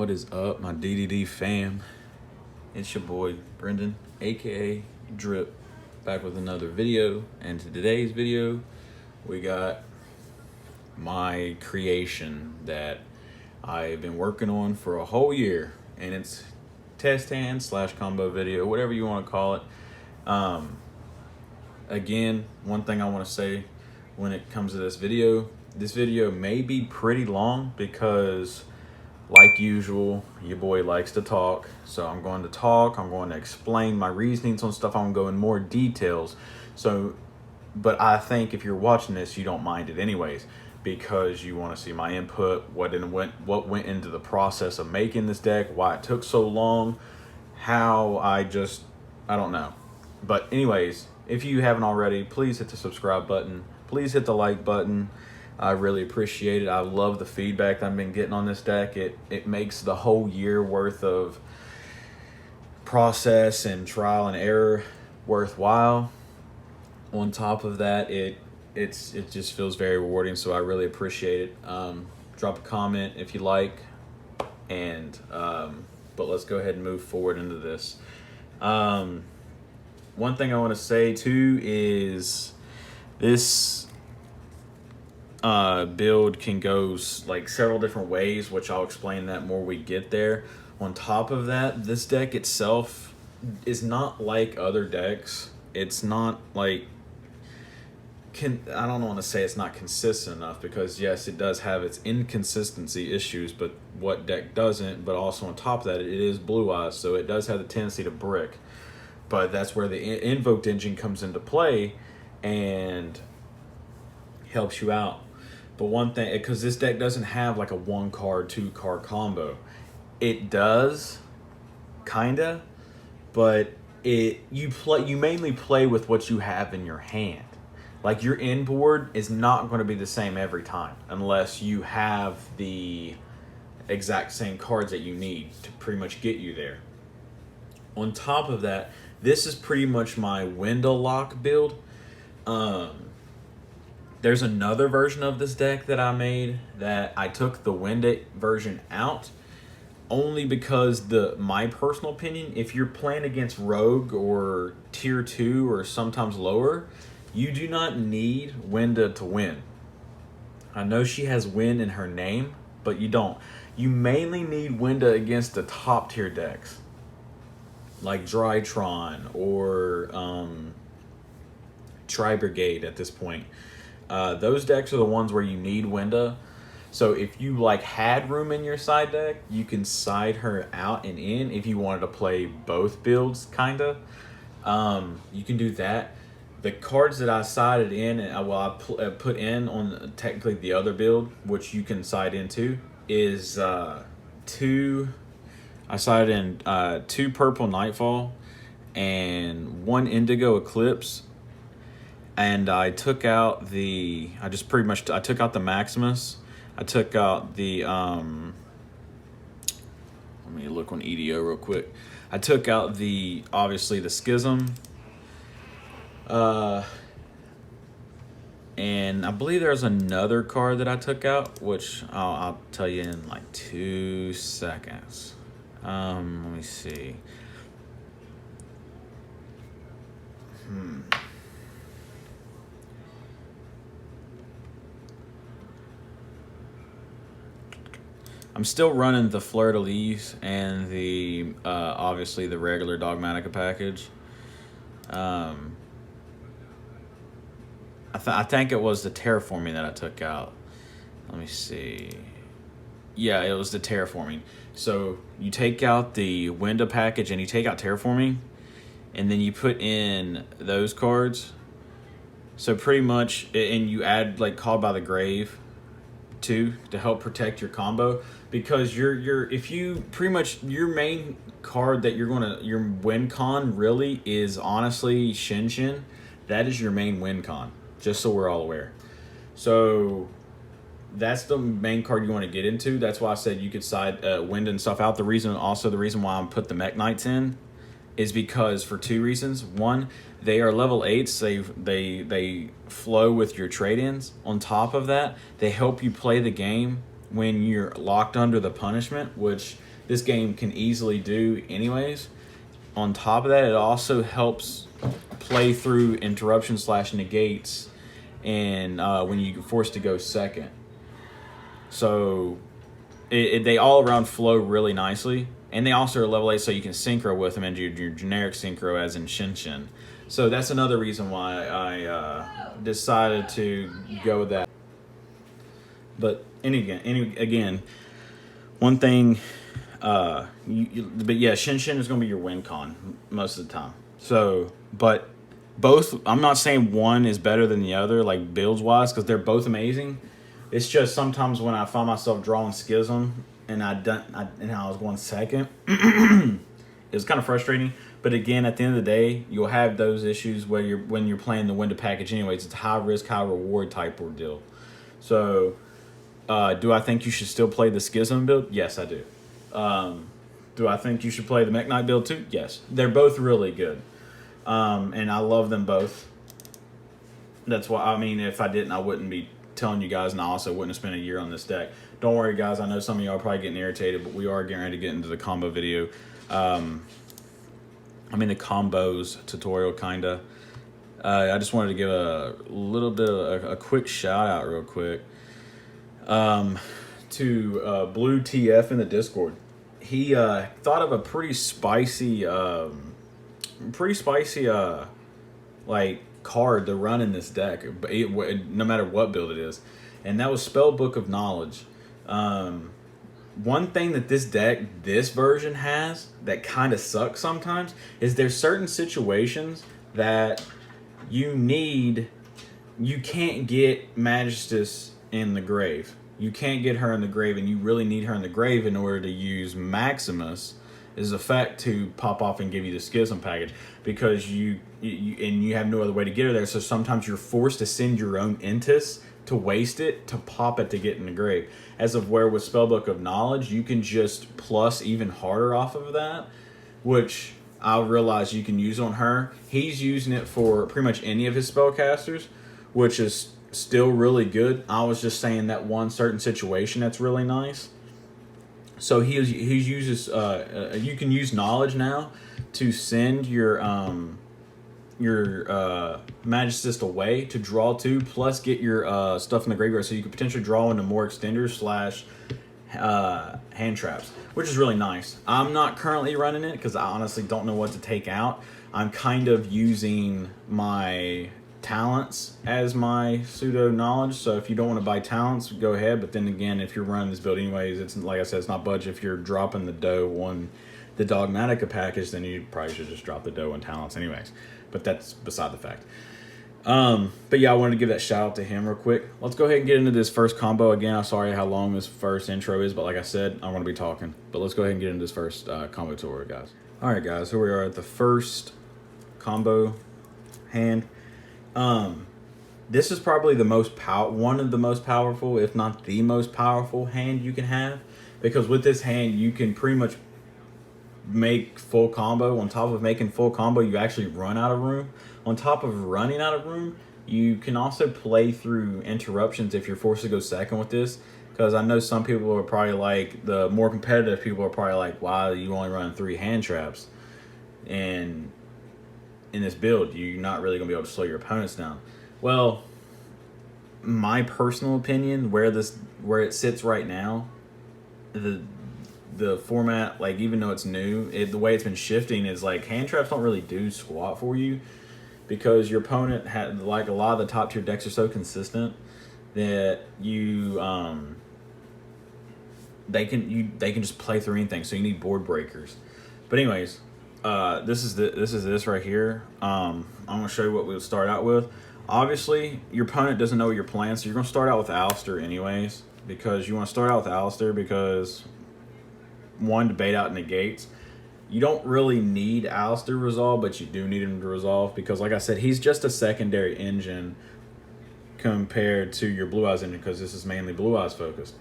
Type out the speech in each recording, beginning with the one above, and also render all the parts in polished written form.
What is up, my DDD fam? It's your boy Brendan, aka Drip, back with another video. And to today's video, we got my creation that I've been working on for a whole year, and it's test hand / combo video, whatever you want to call it. Again, one thing I want to say when it comes to this video may be pretty long because, like usual, your boy likes to talk. So I'm going to talk, I'm going to explain my reasonings on stuff, I'm going to go in more details. But I think if you're watching this, you don't mind it anyways, because you want to see my input, what went into the process of making this deck, why it took so long, how I don't know. But anyways, if you haven't already, please hit the subscribe button. Please hit the like button. I really appreciate it. I love the feedback I've been getting on this deck. It makes the whole year worth of process and trial and error worthwhile. On top of that, it just feels very rewarding, so I really appreciate it. Drop a comment if you like, and but let's go ahead and move forward into this. One thing I want to say too is this build can go like several different ways, which I'll explain that more we get there. On top of that, this deck itself is not like other decks. It's not like I don't want to say it's not consistent enough, because yes, it does have its inconsistency issues, but what deck doesn't? But also on top of that, it is blue eyes, so it does have the tendency to brick. But that's where the Invoked engine comes into play and helps you out. But one thing, because this deck doesn't have like a 1-card, 2-card combo. It does, kinda, but you mainly play with what you have in your hand. Like, your inboard is not going to be the same every time unless you have the exact same cards that you need to pretty much get you there. On top of that, this is pretty much my window lock build. There's another version of this deck that I made that I took the window version out only because my personal opinion, if you're playing against Rogue or Tier 2 or sometimes lower, you do not need Winda to win. I know she has win in her name, but you don't. You mainly need Winda against the top tier decks, like Drytron or Tri-Brigade at this point. Those decks are the ones where you need Winda. So if you had room in your side deck, you can side her out and in if you wanted to play both builds, kinda. You can do that. The cards that I sided in, and I put in on technically the other build, which you can side into, is two. I sided in 2 Purple Nightfall and 1 Indigo Eclipse, and I took out I took out the Maximus. I took out the let me look on EDO real quick. I took out obviously the Schism. And I believe there's another card that I took out, which I'll tell you in like 2 seconds. Let me see. I'm still running the Fleur de Lis and the obviously the regular Dogmatika package. I think it was the Terraforming that I took out. Let me see. Yeah, it was the Terraforming. So you take out the Window package and you take out Terraforming, and then you put in those cards. So pretty much, and you add Called by the Grave too to help protect your combo, because if you pretty much your main card that your win con really is honestly Shin. That is your main win con, just so we're all aware. So that's the main card you want to get into. That's why I said you could side wind and stuff out. The reason why I put the Mech Knights in is because for 2 reasons. One, they are level 8s. They flow with your trade-ins. On top of that, they help you play the game when you're locked under the punishment, which this game can easily do anyways. On top of that, it also helps play through interruption / negates and when you're forced to go second. So they all around flow really nicely. And they also are level 8, so you can synchro with them and do your generic synchro as in Shinshin. So that's another reason why I decided to go with that. But again, one thing, but yeah, Shinshin is going to be your win con most of the time. So, but both, I'm not saying one is better than the other, like builds wise, because they're both amazing. It's just sometimes when I find myself drawing Schism and I was going second, it was kind of frustrating. But again, at the end of the day, you'll have those issues when you're playing the window package anyways. It's a high risk, high reward type ordeal. So, do I think you should still play the Schism build? Yes, I do. Do I think you should play the Mech Knight build too? Yes. They're both really good. And I love them both. That's why, I mean, if I didn't, I wouldn't be telling you guys, and I also wouldn't have spent a year on this deck. Don't worry, guys. I know some of y'all are probably getting irritated, but we are getting ready to get into the combo video. I mean, the combos tutorial, kind of. I just wanted to give a little bit of a quick shout out real quick to Blue TF in the Discord. He thought of a pretty spicy like card to run in this deck, no matter what build it is, and that was Spellbook of Knowledge. One thing that this version has that kind of sucks sometimes is there's certain situations that you can't get Magistus in the grave. You can't get her in the grave, and you really need her in the grave in order to use Maximus' effect to pop off and give you the Schism package, because you have no other way to get her there. So sometimes you're forced to send your own Intis to waste it to pop it to get in the grave. As of where with Spellbook of Knowledge, you can just plus even harder off of that, which I realize you can use on her. He's using it for pretty much any of his spellcasters, which is still really good. I was just saying that one certain situation that's really nice. So he uses you can use Knowledge now to send your Magistus away to draw 2, plus get your stuff in the graveyard, so you could potentially draw into more extenders / hand traps, which is really nice. I'm not currently running it because I honestly don't know what to take out. I'm kind of using my talents as my pseudo knowledge, so if you don't want to buy talents, go ahead. But then again, if you're running this build anyways, it's like I said, it's not budget. If you're dropping the dough on the Dogmatika package, then you probably should just drop the dough on talents anyways, but that's beside the fact. But yeah, I wanted to give that shout out to him real quick. Let's go ahead and get into this first combo. Again, I'm sorry how long this first intro is, but like I said, I'm going to be talking. But let's go ahead and get into this first combo tour, guys. Alright guys, here we are at the first combo hand. This is probably one of the most powerful, if not the most powerful hand you can have, because with this hand you can pretty much make full combo. On top of making full combo, you actually run out of room. On top of running out of room, you can also play through interruptions if you're forced to go second with this, because I know some people are probably like, the more competitive people are probably like, why you only run 3 hand traps, and in this build you're not really going to be able to slow your opponents down. Well, my personal opinion, where it sits right now, the format, like, even though it's new, the way it's been shifting is like hand traps don't really do squat for you, because your opponent had, like, a lot of the top tier decks are so consistent that they can just play through anything. So you need board breakers. But anyways, this is this right here. I'm gonna show you what we'll start out with. Obviously, your opponent doesn't know what you're playing, so you're gonna start out with Alistair anyways, because you want to start out with Alistair because, one, to bait out negates. You don't really need Alistair resolve, but you do need him to resolve, because like I said, he's just a secondary engine compared to your Blue Eyes engine, because this is mainly Blue Eyes focused.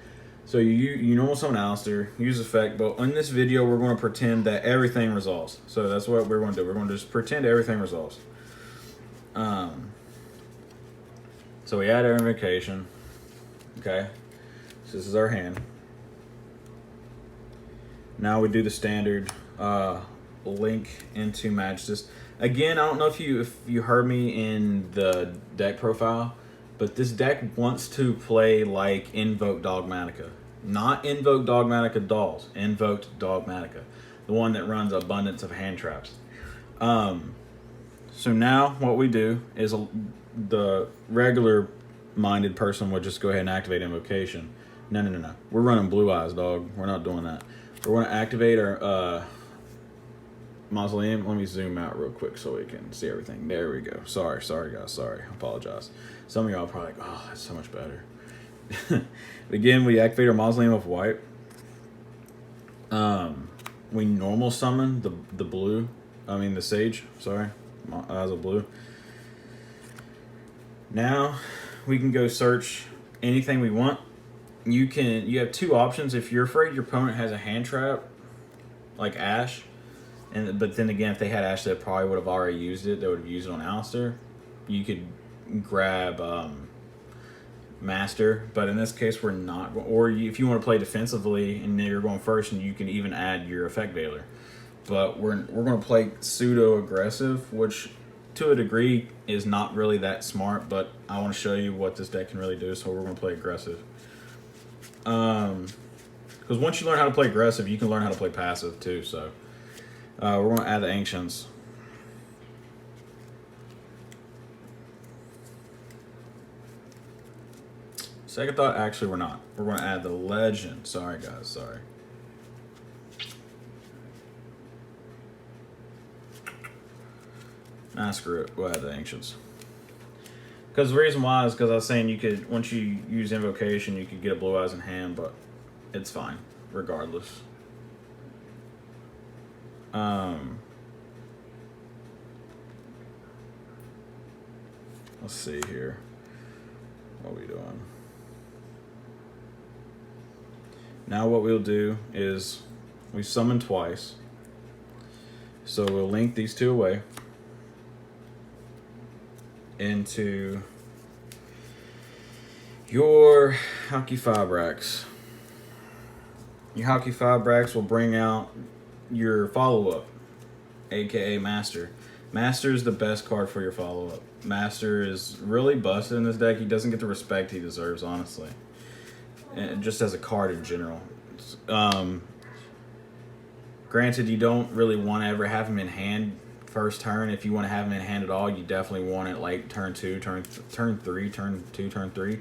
So you normal summon Alistair, use effect, but in this video we're going to pretend that everything resolves. So that's what we're going to do. We're going to just pretend everything resolves. So we add our invocation. Okay. So this is our hand. Now we do the standard link into match this. Again, I don't know if you heard me in the deck profile, but this deck wants to play like Invoked Dogmatika. Not Invoked Dogmatika dolls, Invoked Dogmatika. The one that runs abundance of hand traps. So now what we do is the regular minded person would just go ahead and activate Invocation. No. We're running Blue Eyes, dog. We're not doing that. We're going to activate our Mausoleum. Let me zoom out real quick so we can see everything. There we go. Sorry guys. Sorry. I apologize. Some of y'all are probably like, oh, that's so much better. Again, we activate our Mausoleum of White. We normal summon the Sage. Sorry. Eyes of Blue. Now we can go search anything we want. You have two options. If you're afraid your opponent has a hand trap, like Ash, but then again, if they had Ash, they probably would have already used it. They would have used it on Alistair. You could grab Master, but in this case, we're not. Or if you want to play defensively and you're going first, and you can even add your Effect Veiler. But we're going to play pseudo aggressive, which to a degree is not really that smart. But I want to show you what this deck can really do, so we're going to play aggressive. Because once you learn how to play aggressive, you can learn how to play passive too. So we're going to add the Ancients. Second thought, actually we're not. We're going to add the Legend. Sorry guys, sorry. Nah, screw it. We'll add the Ancients. Because the reason why is because I was saying you could, once you use Invocation, you could get a Blue Eyes in hand, but it's fine, regardless. Let's see here. What are we doing? Now what we'll do is we summon twice. So we'll link these two away into your Hockey Fibrax. Your Hockey Fibrax will bring out your follow-up, aka Master. Master is the best card for your follow-up. Master is really busted in this deck. He doesn't get the respect he deserves, honestly. And just as a card in general. Granted, you don't really want to ever have him in hand first turn. If you want to have him in hand at all, you definitely want it like turn 2, turn 3, turn 2, turn 3,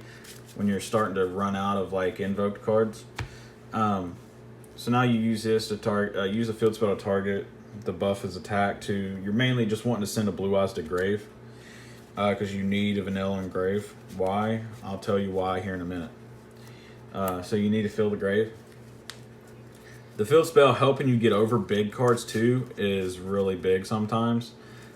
when you're starting to run out of like invoked cards. So now you use this to target, use a field spell to target. The buff is attack to. You're mainly just wanting to send a Blue Eyes to grave, because you need a vanilla in grave. Why? I'll tell you why here in a minute. So you need to fill the grave. The field spell helping you get over big cards too is really big sometimes.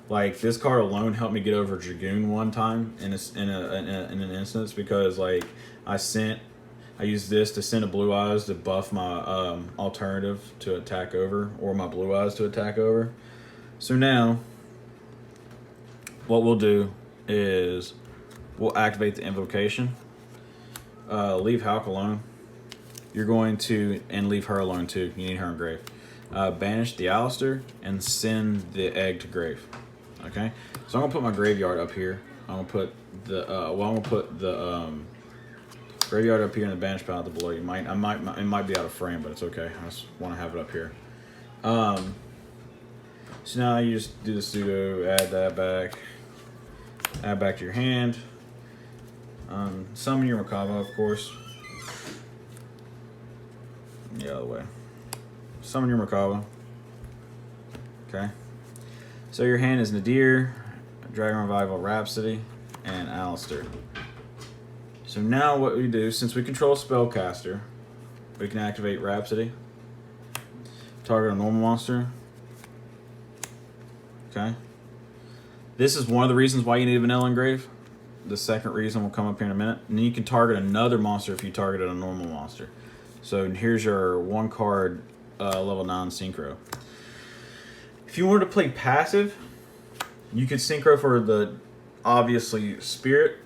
Like this card alone helped me get over Dragoon one time in an instance, because like I used this to send a Blue Eyes to buff my alternative to attack over, or my Blue Eyes to attack over. So now what we'll do is we'll activate the Invocation. Leave Hulk alone. You're going to, and leave her alone too. You need her in grave. Banish the Alistair and send the egg to grave. Okay, so I'm gonna put my graveyard up here. I'm gonna put the graveyard up here in the banish pile below. It might be out of frame, but it's okay. I just want to have it up here. So now you just do the pseudo, add that back, add back to your hand. Summon your Merkaba, of course. The other way. Summon your Merkaba. Okay. So your hand is Nadir, Dragon Revival Rhapsody, and Alistair. So now what we do, since we control Spellcaster, we can activate Rhapsody. Target a normal monster. Okay. This is one of the reasons why you need a Vanilla Engrave. The second reason will come up here in a minute. And then you can target another monster if you targeted a normal monster. So here's your 1 card level 9 Synchro. If you wanted to play passive, you could Synchro for the, obviously, Spirit.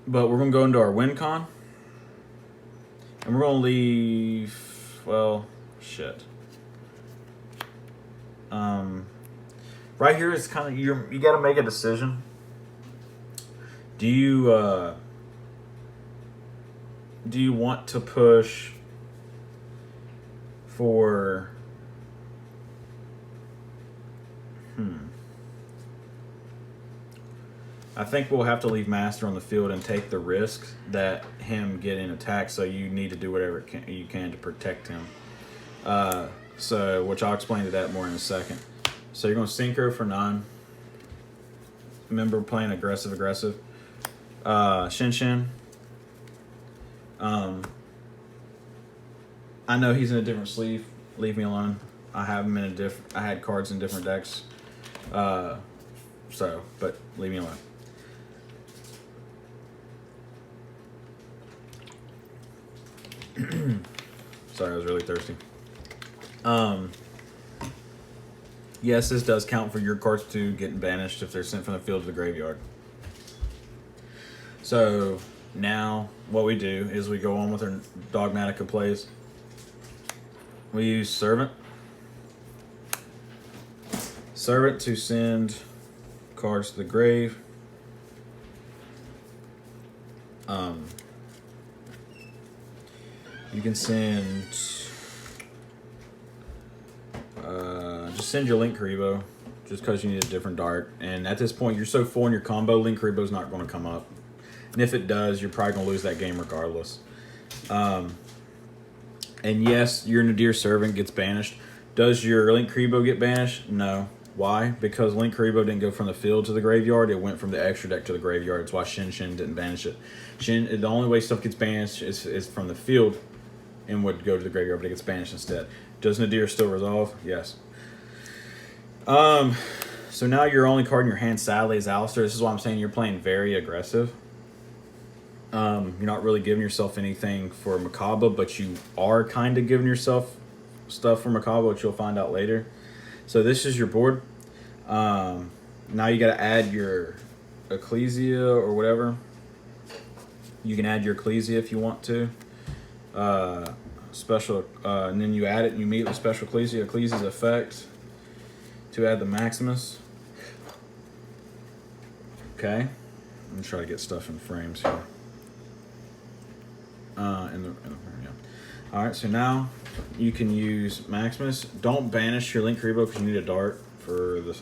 But we're going to go into our win con. And we're going to leave, well, shit. Right here is kind of you got to make a decision. Do you want to push for I think we'll have to leave Master on the field and take the risk that him getting attacked, so you need to do whatever you can to protect him. So, which I'll explain to that more in a second. So you're going to Synchro for 9. Remember playing aggressive. Shin. I know he's in a different sleeve. Leave me alone. I have him in I had cards in different decks. But leave me alone. Sorry, I was really thirsty. Yes, this does count for your cards too getting banished if they're sent from the field to the graveyard. So now what we do is we go on with our Dogmatika plays. We use Servant to send cards to the grave. You can send just send your Link Karibo just because you need a different dart. And at this point, you're so full in your combo, Link Karibo's not going to come up. And if it does, you're probably going to lose that game regardless. And yes, your Nadir Servant gets banished. Does your Link Karibo get banished? No. Why? Because Link Karibo didn't go from the field to the graveyard. It went from the extra deck to the graveyard. That's why Shin didn't banish it. The only way stuff gets banished is from the field and would go to the graveyard, but it gets banished instead. Does Nadir still resolve? Yes. So now your only card in your hand, sadly, is Alistair. This is why I'm saying you're playing very aggressive. You're not really giving yourself anything for Makaba, but you are kind of giving yourself stuff for Makaba, which you'll find out later. So this is your board. Now you got to add your Ecclesia or whatever. You can add your Ecclesia if you want to. And then you add it and you meet with special Ecclesia's effect to add the Maximus. Okay. I'm going to try to get stuff in frames here. Yeah. Alright, so now you can use Maximus. Don't banish your Link Karibo because you need a dart for this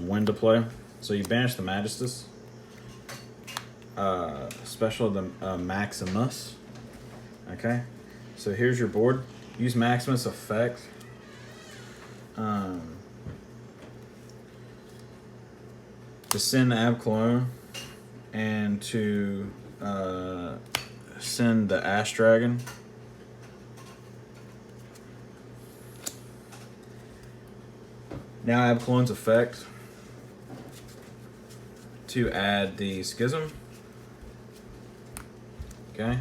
when to play. So you banish the Magistus. Special the Maximus. Okay, so here's your board. Use Maximus effect. To send the Abclone and to send the Ash Dragon. Now Abclone's effect to add the Schism. Okay.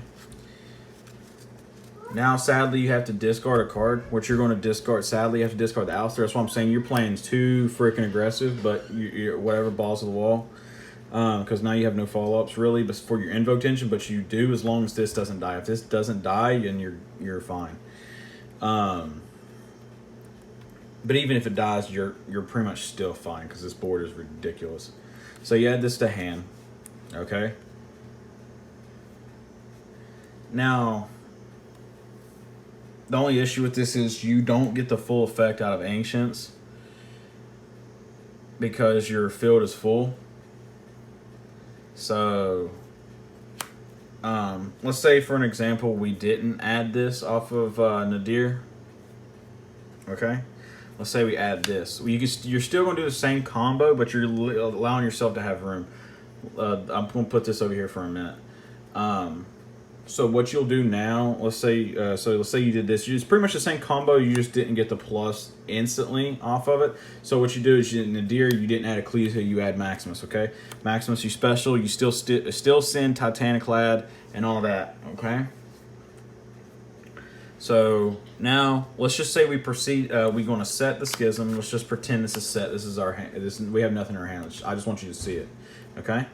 Now, sadly, you have to discard a card. What you're going to discard, sadly, you have to discard the Alistair. That's why I'm saying you're playing too freaking aggressive, but you're whatever, balls to the wall. Because now you have no follow-ups, really, but for your Invoked Engine, but you do as long as this doesn't die. If this doesn't die, then you're fine. But even if it dies, you're pretty much still fine because this board is ridiculous. So you add this to hand, okay? Now, the only issue with this is you don't get the full effect out of Ancients because your field is full. So, let's say for an example, we didn't add this off of Nadir. Okay? Let's say we add this. You're still going to do the same combo, but you're allowing yourself to have room. I'm going to put this over here for a minute. So what you'll do now, let's say you did this. It's pretty much the same combo. You just didn't get the plus instantly off of it. So what you do is you Nadir, you didn't add Ecclesia, you add Maximus. Okay, Maximus, you special. You still send Titaniclad and all that. Okay. So now let's just say we proceed. We're going to set the Schism. Let's just pretend this is set. This is our hand. We have nothing in our hand. I just want you to see it. Okay.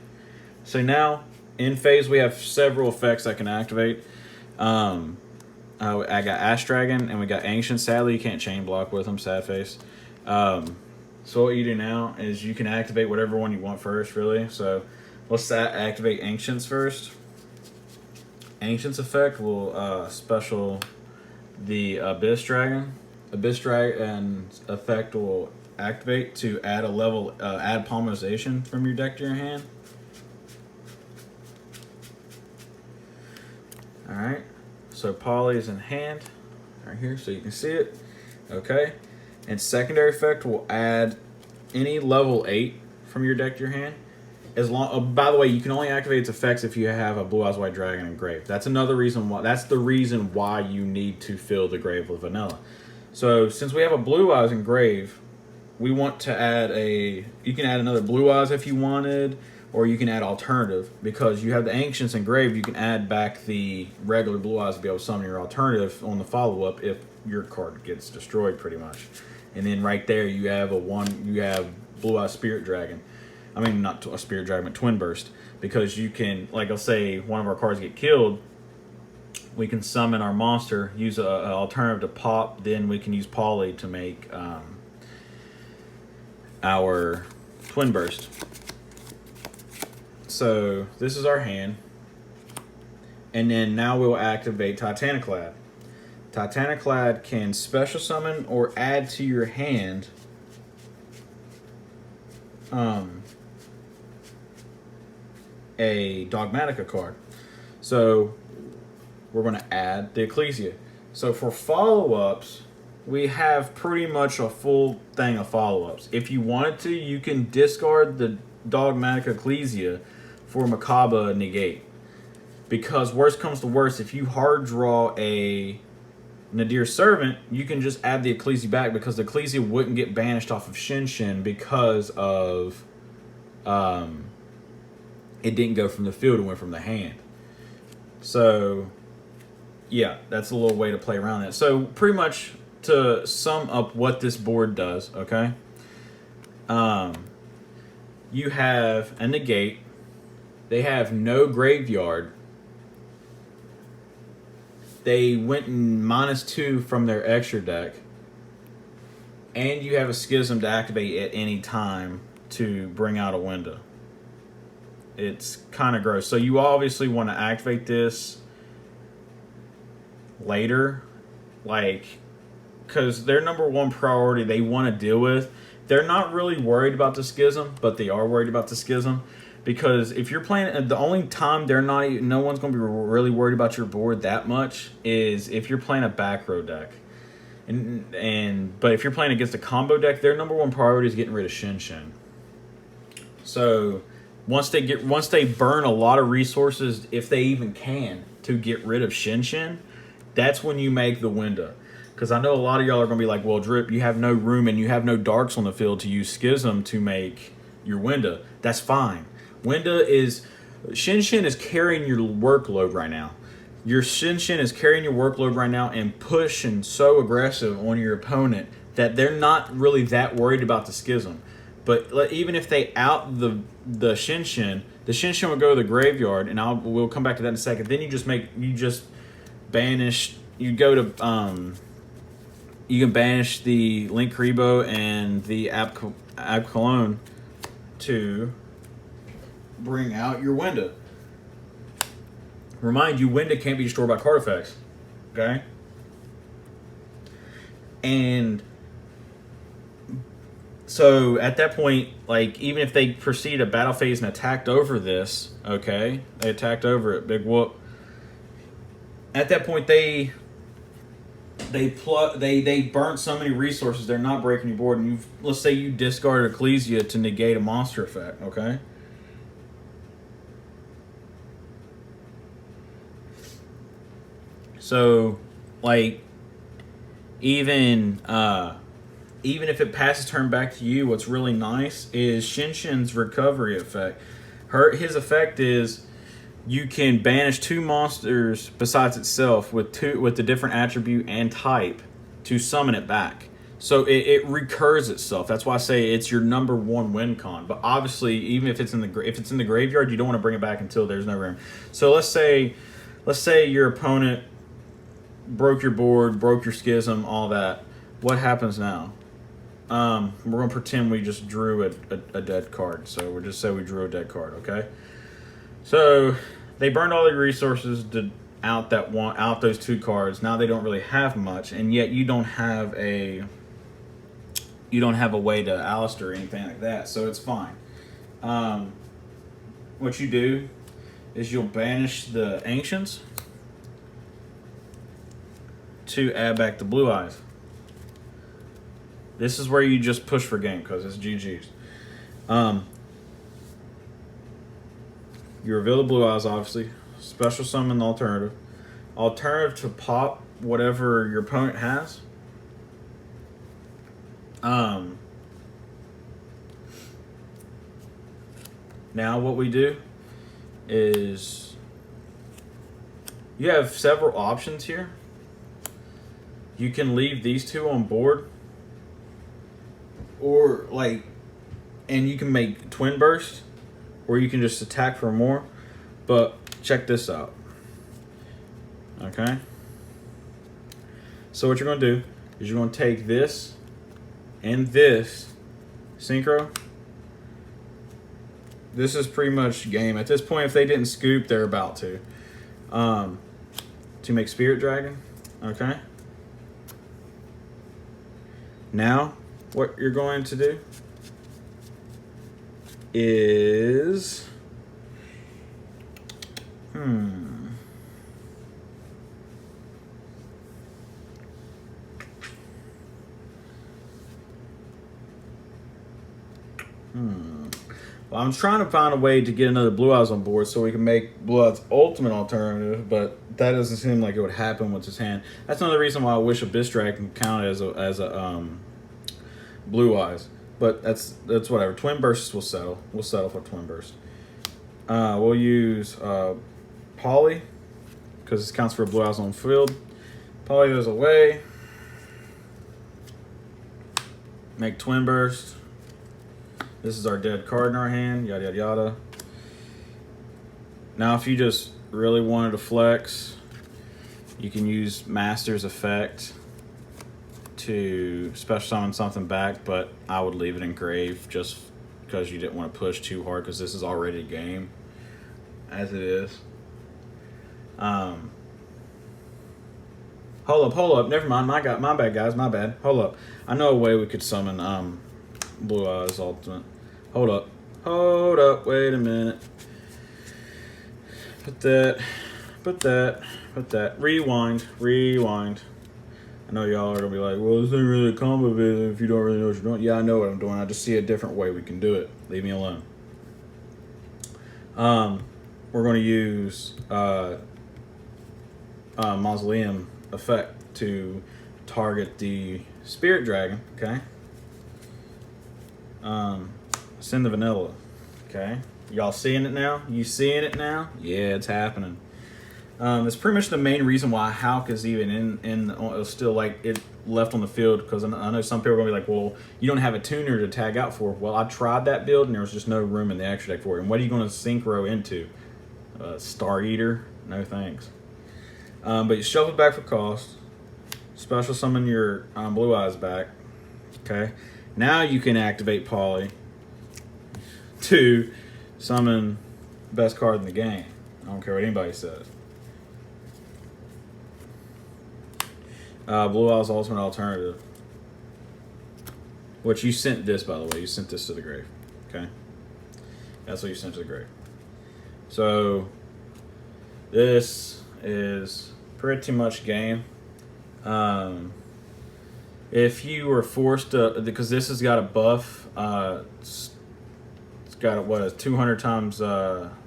So now, in phase, we have several effects that can activate. I got Ash Dragon, and we got Ancient. Sadly, you can't chain block with them, sad face. So what you do now is you can activate whatever one you want first, really. So let's activate Ancients first. Ancients effect will special the Abyss Dragon. Abyss Dragon effect will activate to add a level, add polymerization from your deck to your hand. Alright, so poly is in hand, right here, so you can see it. Okay, and secondary effect will add any level 8 from your deck to your hand. As long, by the way, you can only activate its effects if you have a Blue Eyes White Dragon engraved. That's another reason why. That's the reason why you need to fill the grave with vanilla. So since we have a Blue Eyes engraved, we want to add a. You can add another Blue Eyes if you wanted, or you can add alternative, because you have the Ancients engraved. You can add back the regular Blue Eyes to be able to summon your alternative on the follow up if your card gets destroyed, pretty much. And then right there you have you have Blue Eyes Spirit Dragon. I mean, not a Spirit Dragon, but Twin Burst, because you can, like, I'll say one of our cards get killed, we can summon our monster, use an alternative to pop, then we can use Poly to make our Twin Burst. So this is our hand, and then now we'll activate Titaniclad. Titaniclad can special summon or add to your hand a Dogmatika card. So we're going to add the Ecclesia. So for follow-ups, we have pretty much a full thing of follow-ups. If you wanted to, you can discard the Dogmatika Ecclesia for Macabre Negate. Because worst comes to worst, if you hard draw a Nadir Servant, you can just add the Ecclesia back, because the Ecclesia wouldn't get banished off of Shinshin because of it didn't go from the field, it went from the hand. So yeah, that's a little way to play around that. So pretty much to sum up what this board does, okay? You have a negate. They have no graveyard. They went in -2 from their extra deck. And you have a Schism to activate at any time to bring out a window. It's kind of gross. So you obviously want to activate this later, like, because their number one priority they want to deal with. They're not really worried about the Schism, but they are worried about the Schism, because if you're playing, the only time no one's going to be really worried about your board that much is if you're playing a back row deck. But if you're playing against a combo deck, their number one priority is getting rid of Shinshin. So once they burn a lot of resources, if they even can, to get rid of Shinshin, that's when you make the window. Because I know a lot of y'all are going to be like, well, Drip, you have no room and you have no darks on the field to use Schism to make your window. That's fine. Shinshin is carrying your workload right now. Your Shinshin is carrying your workload right now and pushing so aggressive on your opponent that they're not really that worried about the Schism. But even if they out the Shinshin, the Shinshin will go to the graveyard, and we'll come back to that in a second. Then you just banish. You go to you can banish the Link Rebo and the Ab Cologne to bring out your window. Remind you, window can't be destroyed by card effects. Okay? And so at that point, like, even if they proceed a battle phase and attacked over this, okay, they attacked over it, big whoop. At that point, they burnt so many resources, they're not breaking your board. And let's say you discarded Ecclesia to negate a monster effect, okay? So, like, even if it passes turn back to you, what's really nice is Shinshin's recovery effect. His effect is you can banish 2 monsters besides itself with the different attribute and type to summon it back. So it recurs itself. That's why I say it's your number 1 win con. But obviously, even if it's in the graveyard, you don't want to bring it back until there's no room. So let's say your opponent broke your board, broke your schism, all that. What happens now? We're going to pretend we just drew a dead card. So we'll just say we drew a dead card, okay? So they burned all their resources out those 2 cards. Now they don't really have much, and yet you don't have a way to Alistair or anything like that, so it's fine. What you do is you'll banish the Ancients to add back the Blue Eyes. This is where you just push for game because it's GG's. You reveal the Blue Eyes, obviously. Special summon the alternative. Alternative to pop whatever your opponent has. Now what we do is you have several options here. You can leave these 2 on board, or and you can make twin burst, or you can just attack for more. But check this out. Okay. So what you're going to do is you're going to take this and this synchro. This is pretty much game. At this point, if they didn't scoop, they're about to. To make Spirit Dragon. Okay. Now, what you're going to do is... Well, I'm trying to find a way to get another Blue Eyes on board so we can make Blue Eyes ultimate alternative, but that doesn't seem like it would happen with his hand. That's another reason why I wish Abyss Dragon counted as a Blue Eyes. But that's whatever. Twin Bursts will settle. We'll settle for Twin Burst. We'll use Poly because this counts for Blue Eyes on field. Poly goes away. Make Twin Burst. This is our dead card in our hand, yada, yada, yada. Now, if you just really wanted to flex, you can use Master's Effect to special summon something back, but I would leave it in grave just because you didn't want to push too hard because this is already a game as it is. Hold up. Never mind. My bad, guys. My bad. Hold up. I know a way we could summon Blue Eyes Ultimate. Hold up. Wait a minute. Put that. Rewind. I know y'all are gonna be like, well, this ain't really a combo video if you don't really know what you're doing. Yeah, I know what I'm doing. I just see a different way we can do it. Leave me alone. We're gonna use Mausoleum Effect to target the Spirit Dragon. Okay. Send the vanilla. Okay. Y'all seeing it now? You seeing it now? Yeah, it's happening. It's pretty much the main reason why Hulk is even still like it left on the field, because I know some people are gonna be like, well, you don't have a tuner to tag out for. Well, I tried that build and there was just no room in the extra deck for it. And what are you gonna synchro into? Star Eater? No thanks. But you shuffle it back for cost. Special summon your Blue Eyes back. Okay. Now you can activate Poly to summon the best card in the game. I don't care what anybody says. Blue Eyes Ultimate Alternative. Which you sent this, by the way. You sent this to the grave. Okay? That's what you sent to the grave. So, this is pretty much game. If you were forced to, because this has got a buff, it's got a 200 times,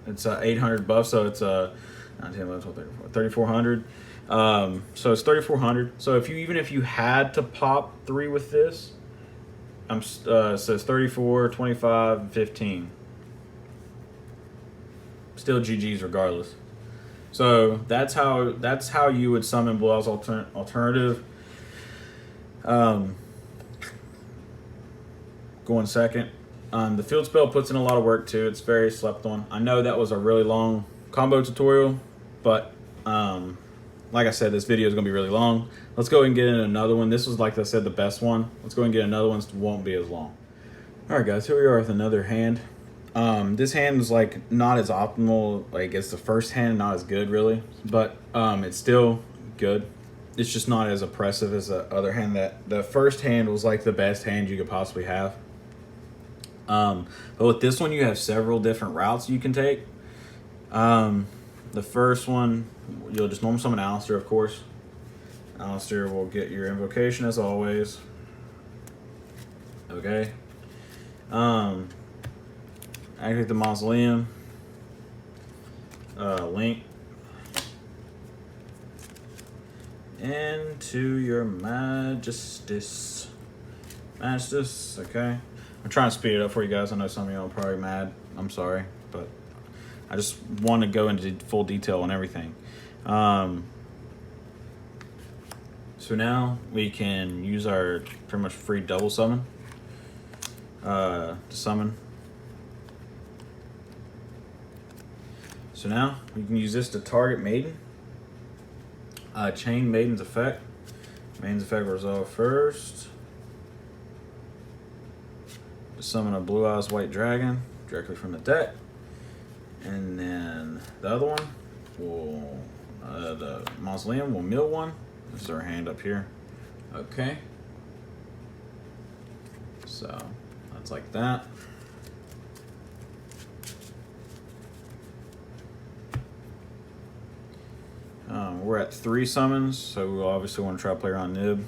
it's 800 buff, so it's 3,400. So it's 3,400. So even if you had to pop 3 with this, so it's 34, 25, 15. Still GG's regardless. So that's how you would summon Blue Eyes Alternative. Going second. The field spell puts in a lot of work too. It's very slept on. I know that was a really long combo tutorial, but like I said, this video is going to be really long. Let's go and get in another one. This was, like I said, the best one. Let's go and get another one so it won't be as long. All right, guys, here we are with another hand. This hand was like not as optimal, like it's the first hand, not as good really, but it's still good. It's just not as oppressive as the other hand. That the first hand was like the best hand you could possibly have. But with this one, you have several different routes you can take. The first one, you'll just normal summon Alistair, of course. Alistair will get your invocation as always. Okay. Activate the mausoleum. Link into your Majestus. Okay. I'm trying to speed it up for you guys. I know some of y'all are probably mad. I'm sorry, but I just want to go into full detail on everything. So now we can use our pretty much free double summon to summon. So now we can use this to target Maiden. Chain Maiden's effect. Maiden's effect will resolve first. To summon a Blue Eyes White Dragon directly from the deck. And then the other one will, the Mausoleum will mill one. This is our hand up here. Okay. So that's like that. We're at 3 summons, so we obviously want to try to play around Nib.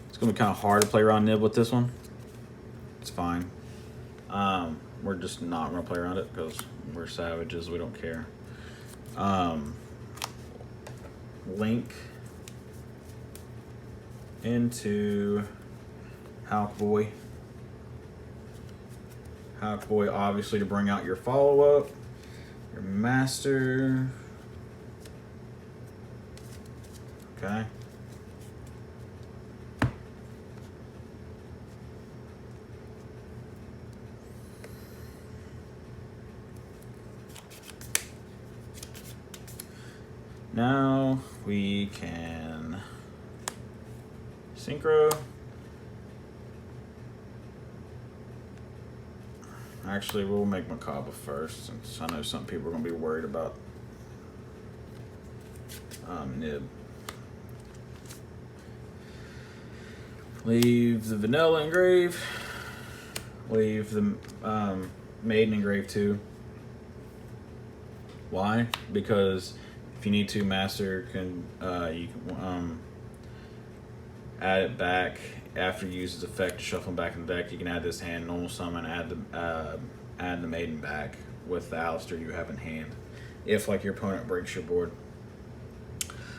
It's going to be kind of hard to play around Nib with this one. It's fine. We're just not going to play around it because we're savages. We don't care. Link into Hulk Boy. Hulk Boy, obviously, to bring out your follow-up, your master. Okay. Now we can synchro. Actually, we'll make Macabre first, since I know some people are going to be worried about Nib. Leave the Vanilla engrave. Leave the Maiden engrave too. Why? Because if you need to, Master can you can add it back after you use its effect to shuffle them back in the deck. You can add this hand, normal summon, add the Maiden back with the Alistair you have in hand, if like your opponent breaks your board.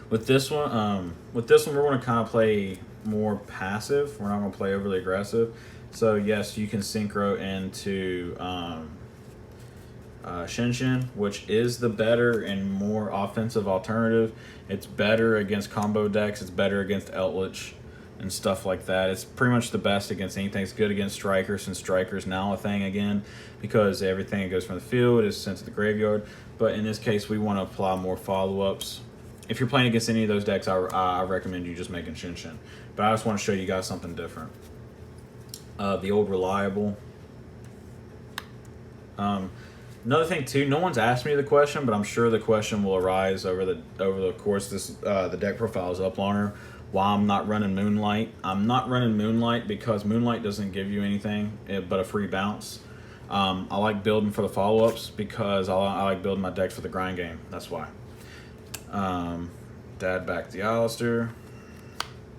With this one, we're going to kind of play more passive. We're not going to play overly aggressive. So yes, you can synchro into Shinshin, which is the better and more offensive alternative. It's better against combo decks. It's better against Eldritch and stuff like that. It's pretty much the best against anything. It's good against Striker, since Striker is now a thing again, because everything that goes from the field is sent to the graveyard. But in this case, we want to apply more follow-ups. If you're playing against any of those decks, I recommend you just making Shinshin. But I just want to show you guys something different. The old reliable. Another thing too, no one's asked me the question, but I'm sure the question will arise over the course this the deck profile is up longer. Why I'm not running Moonlight? I'm not running Moonlight because Moonlight doesn't give you anything but a free bounce. I like building for the follow-ups because I like building my decks for the grind game. That's why. Dad back the Alistair.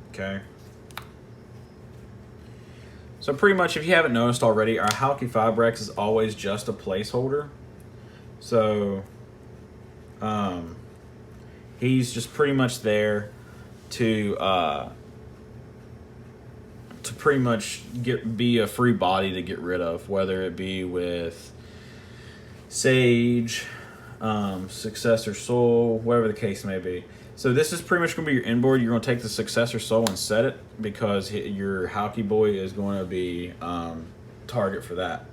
Okay. So pretty much, if you haven't noticed already, our Halki Fibrex is always just a placeholder. So he's just pretty much there to pretty much be a free body to get rid of, whether it be with Sage, Successor Soul, whatever the case may be. So this is pretty much going to be your inboard. You're going to take the Successor Soul and set it, because your Halki Boy is going to be target for that.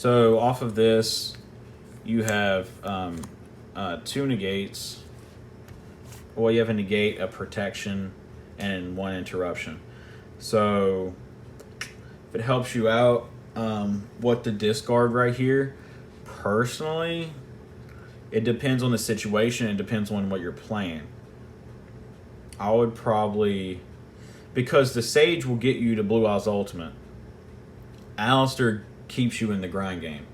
So off of this, you have 2 negates. Well, you have a negate, a protection, and 1 interruption. So if it helps you out, what to discard right here, personally, it depends on the situation. It depends on what you're playing. I would probably, because the Sage will get you to Blue Eyes Ultimate. Alistair keeps you in the grind game.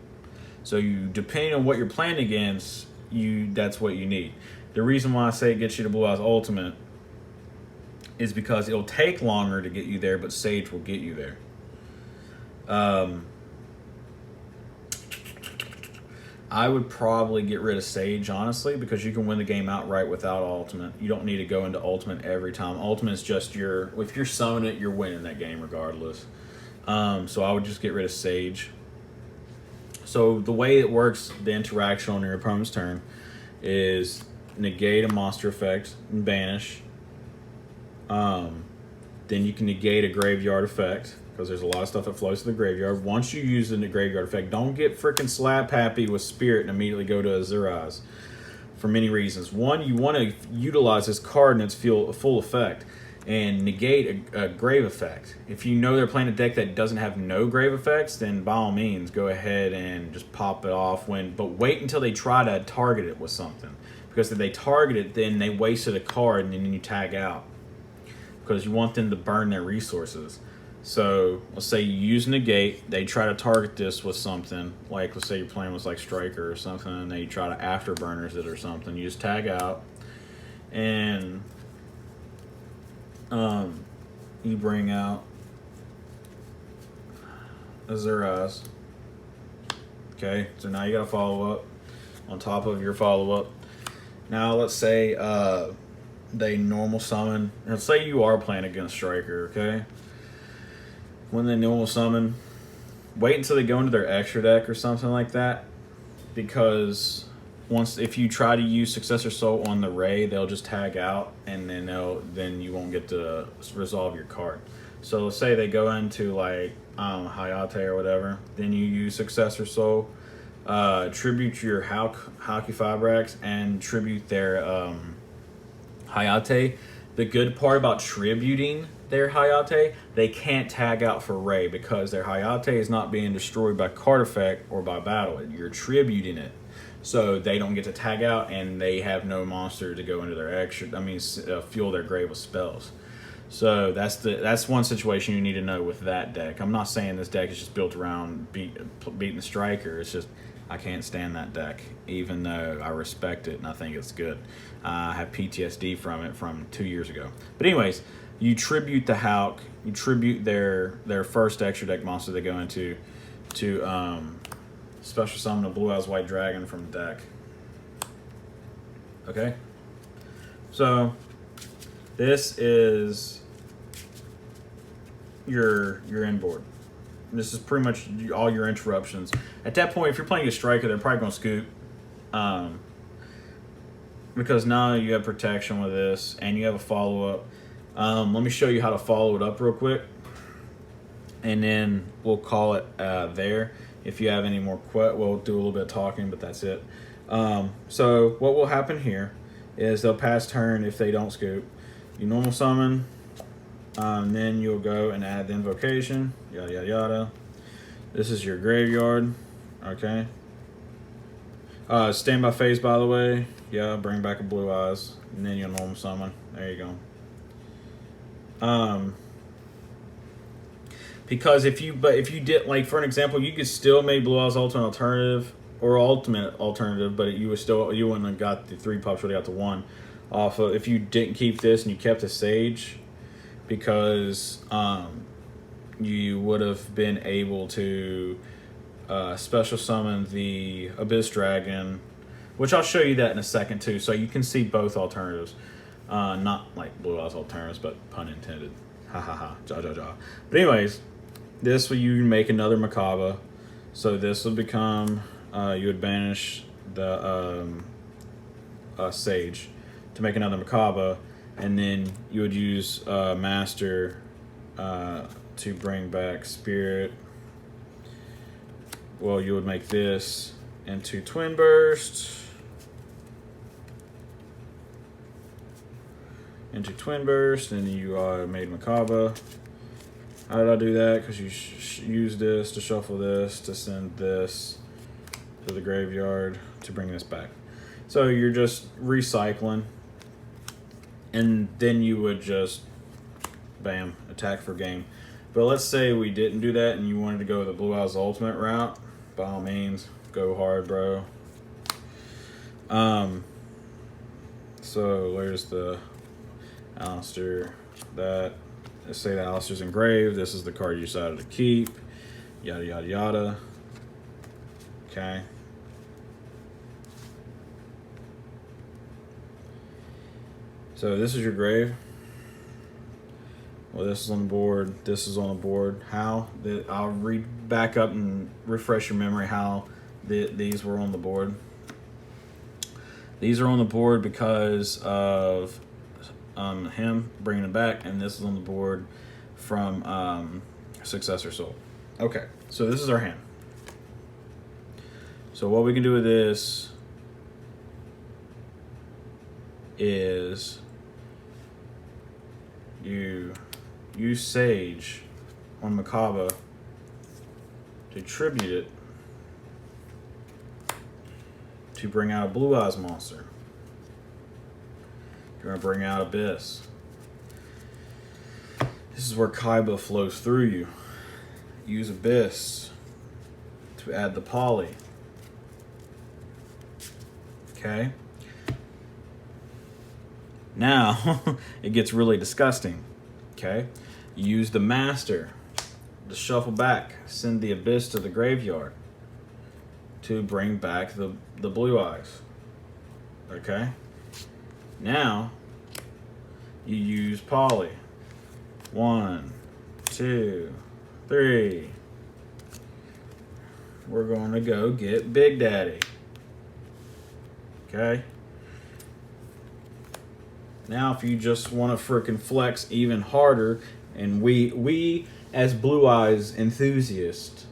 So you, depending on what you're playing against, that's what you need. The reason why I say it gets you to Blue Eyes Ultimate is because it'll take longer to get you there, but Sage will get you there. I would probably get rid of Sage, honestly, because you can win the game outright without Ultimate. You don't need to go into Ultimate every time. Ultimate is just if you're summoning it, you're winning that game regardless. So I would just get rid of Sage. So the way it works, the interaction on your opponent's turn, is negate a monster effect and banish. Then you can negate a graveyard effect, because there's a lot of stuff that flows to the graveyard. Once you use the graveyard effect, don't get freaking slap happy with Spirit and immediately go to Azuraz for many reasons. One, you want to utilize this card in its full effect and negate a grave effect. If you know they're playing a deck that doesn't have no grave effects, then by all means go ahead and just pop it off. But wait until they try to target it with something, because if they target it, then they wasted a card and then you tag out, because you want them to burn their resources. So let's say you use negate, they try to target this with something, like let's say you're playing with like Striker or something, and they try to afterburners it or something. You just tag out, and you bring out Azuraz. Okay, so now you got a follow up on top of your follow up. Now let's say they normal summon. Let's say you are playing against Striker, okay? When they normal summon, wait until they go into their extra deck or something like that, because if you try to use Successor Soul on the Ray, they'll just tag out, and then you won't get to resolve your card. So let's say they go into like Hayate or whatever, then you use Successor Soul, tribute your Hauki Fibrax, and tribute their Hayate. The good part about tributing their Hayate, they can't tag out for Ray, because their Hayate is not being destroyed by card effect or by battle. You're tributing it, so they don't get to tag out, and they have no monster to go into their fuel their grave with spells. So that's one situation you need to know with that deck. I'm not saying this deck is just built around beating the Striker. It's just I can't stand that deck, even though I respect it and I think it's good. I have PTSD from it from 2 years ago. But anyways, you tribute the Hauk, you tribute their first extra deck monster they go into to special summon a Blue Eyes White Dragon from the deck. Okay? So this is your end board. This is pretty much all your interruptions. At that point, if you're playing a Striker, they're probably going to scoop. Because now you have protection with this, and you have a follow-up. Let me show you how to follow it up real quick, and then we'll call it there. If you have any more we'll do a little bit of talking, but that's it. So what will happen here is they'll pass turn if they don't scoop. You normal summon, then you'll go and add the invocation, yada yada yada. This is your graveyard, okay? Standby phase, by the way. Yeah, bring back a Blue Eyes, and then you'll normal summon. There you go. Because if you did, like for an example, you could still make Blue Eyes Ultimate Alternative or Ultimate Alternative, but you wouldn't have got the 3 pops, would have got the 1 off of if you didn't keep this and you kept a Sage, because you would have been able to special summon the Abyss Dragon, which I'll show you that in a second too, so you can see both alternatives. Not like Blue Eyes alternatives, but pun intended. Ha ha ha, ja ja ja. But anyways, this will you make another Macabre. So this will become, you would banish the Sage to make another Macabre, and then you would use Master to bring back Spirit. well, you would make this into twin bursts. Into twin burst, and you made Macabre. How did I do that? Because you use this to shuffle this to send this to the graveyard to bring this back. So you're just recycling, and then you would just bam, attack for game. But let's say we didn't do that and you wanted to go the Blue Eyes Ultimate route. By all means, go hard, bro. So there's the Alistair. Let's say that Alistair's engraved. This is the card you decided to keep. Yada, yada, yada. Okay. So this is your grave. Well, this is on the board. This is on the board. How? I'll read back up and refresh your memory how these were on the board. These are on the board because of him bringing it back, and this is on the board from Successor Soul. Okay, so this is our hand. So what we can do with this is you use Sage on Macabre to tribute it to bring out a Blue Eyes monster. You're going to bring out Abyss. This is where Kaiba flows through you. Use Abyss to add the poly. Okay? Now, it gets really disgusting. Okay? Use the Master to shuffle back, send the Abyss to the graveyard to bring back the Blue Eyes. Okay? Now, you use poly. 1, 2, 3. We're going to go get Big Daddy. Okay? Now, if you just want to frickin' flex even harder, and we as Blue Eyes enthusiasts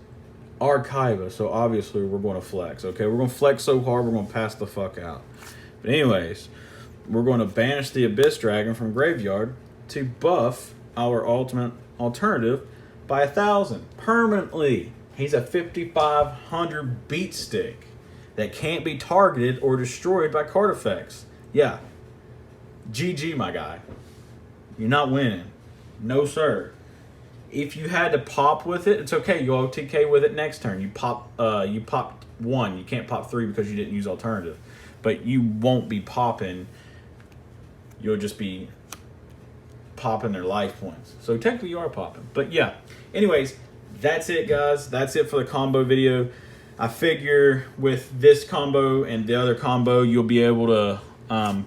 are Kaiba, so obviously we're going to flex. Okay, we're going to flex so hard we're going to pass the fuck out. But anyways, we're going to banish the Abyss Dragon from graveyard to buff our ultimate alternative by 1,000 permanently. He's a 5,500 beat stick that can't be targeted or destroyed by card effects. Yeah. GG, my guy. You're not winning. No, sir. If you had to pop with it, it's okay. You'll OTK with it next turn. You popped 1. You can't pop 3 because you didn't use alternative. But you won't be popping. You'll just be popping their life points. So technically you are popping. But yeah. Anyways, that's it, guys. That's it for the combo video. I figure with this combo and the other combo, you'll be able to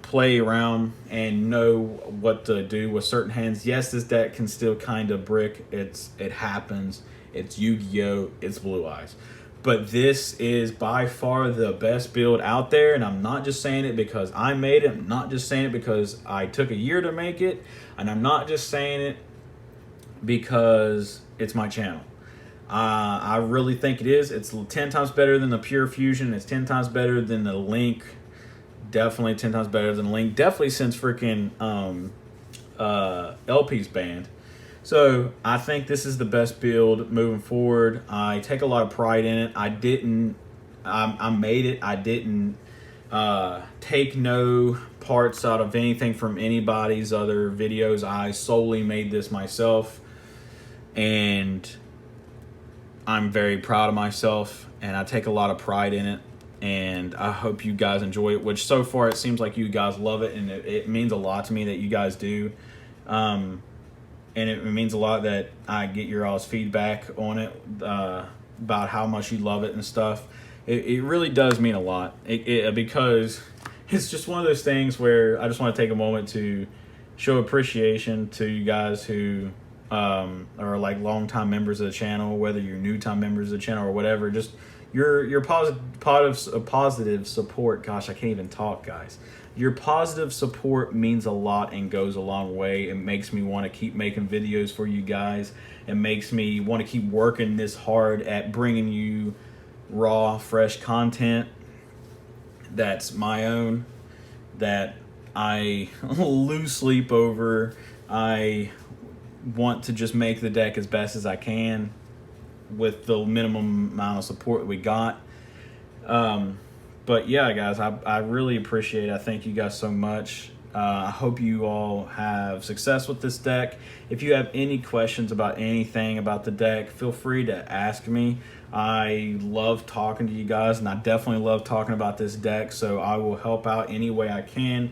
play around and know what to do with certain hands. Yes, this deck can still kind of brick. It happens. It's Yu-Gi-Oh! It's Blue Eyes. But this is by far the best build out there, and I'm not just saying it because I made it. I'm not just saying it because I took a year to make it, and I'm not just saying it because it's my channel. I really think it is. It's 10 times better than the Pure Fusion. It's 10 times better than the Link. Definitely 10 times better than Link. Definitely since freaking LP's banned. So I think this is the best build moving forward. I take a lot of pride in it. I made it. I didn't take no parts out of anything from anybody's other videos. I solely made this myself. And I'm very proud of myself. And I take a lot of pride in it. And I hope you guys enjoy it, which so far it seems like you guys love it, and it means a lot to me that you guys do. And it means a lot that I get your all's feedback on it about how much you love it and stuff. It really does mean a lot because it's just one of those things where I just want to take a moment to show appreciation to you guys who are like longtime members of the channel, whether you're new-time members of the channel or whatever. Just your positive support. Gosh, I can't even talk, guys. Your positive support means a lot and goes a long way. It makes me want to keep making videos for you guys. It makes me want to keep working this hard at bringing you raw, fresh content that's my own, that I lose sleep over. I want to just make the deck as best as I can with the minimum amount of support we got. But yeah, guys, I really appreciate it. I thank you guys so much. I hope you all have success with this deck. If you have any questions about anything about the deck, feel free to ask me. I love talking to you guys, and I definitely love talking about this deck, so I will help out any way I can.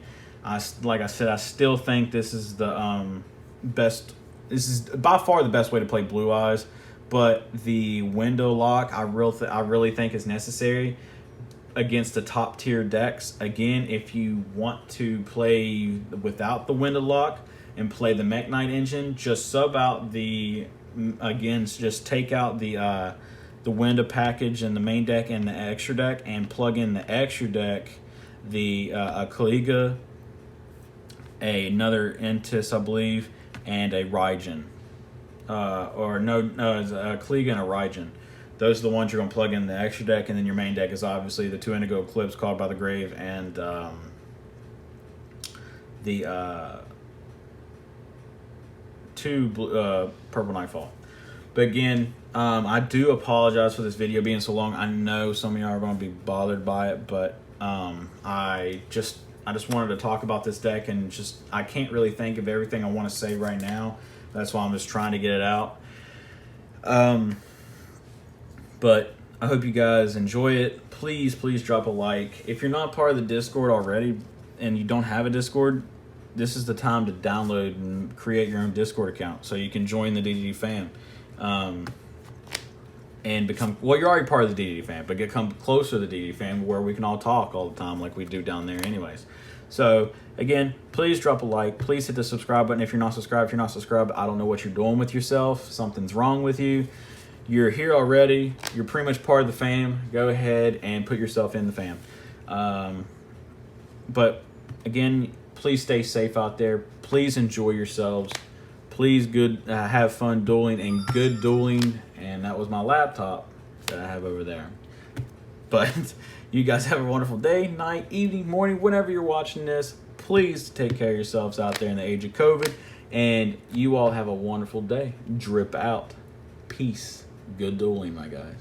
Like I said, I still think this is the best. This is by far the best way to play Blue Eyes, but the window lock I really think is necessary against the top tier decks. Again, if you want to play without the window lock and play the Mech Knight engine, just sub out just take out the window package and the main deck and the extra deck, and plug in the extra deck, the a Kaliga, another Entis, I believe, and a Raijin. It's a Kaliga and a Raijin. Those are the ones you're going to plug in the extra deck, and then your main deck is obviously the 2 Indigo Eclipse, Called by the Grave, and the 2 Purple Nightfall. But again, I do apologize for this video being so long. I know some of y'all are going to be bothered by it, but I just wanted to talk about this deck, and I can't really think of everything I want to say right now. That's why I'm just trying to get it out. But I hope you guys enjoy it. Please drop a like. If you're not part of the Discord already and you don't have a Discord, this is the time to download and create your own Discord account so you can join the DDD fam. And become, well, you're already part of the DDD fam, but become closer to the DDD fam where we can all talk all the time like we do down there anyways. So again, please drop a like. Please hit the subscribe button if you're not subscribed. If you're not subscribed, I don't know what you're doing with yourself. Something's wrong with you. You're here already. You're pretty much part of the fam. Go ahead and put yourself in the fam. But again, please stay safe out there. Please enjoy yourselves. Please have fun dueling and good dueling. And that was my laptop that I have over there. But you guys have a wonderful day, night, evening, morning, whenever you're watching this. Please take care of yourselves out there in the age of COVID. And you all have a wonderful day. Drip out. Peace. Good dueling, my guys.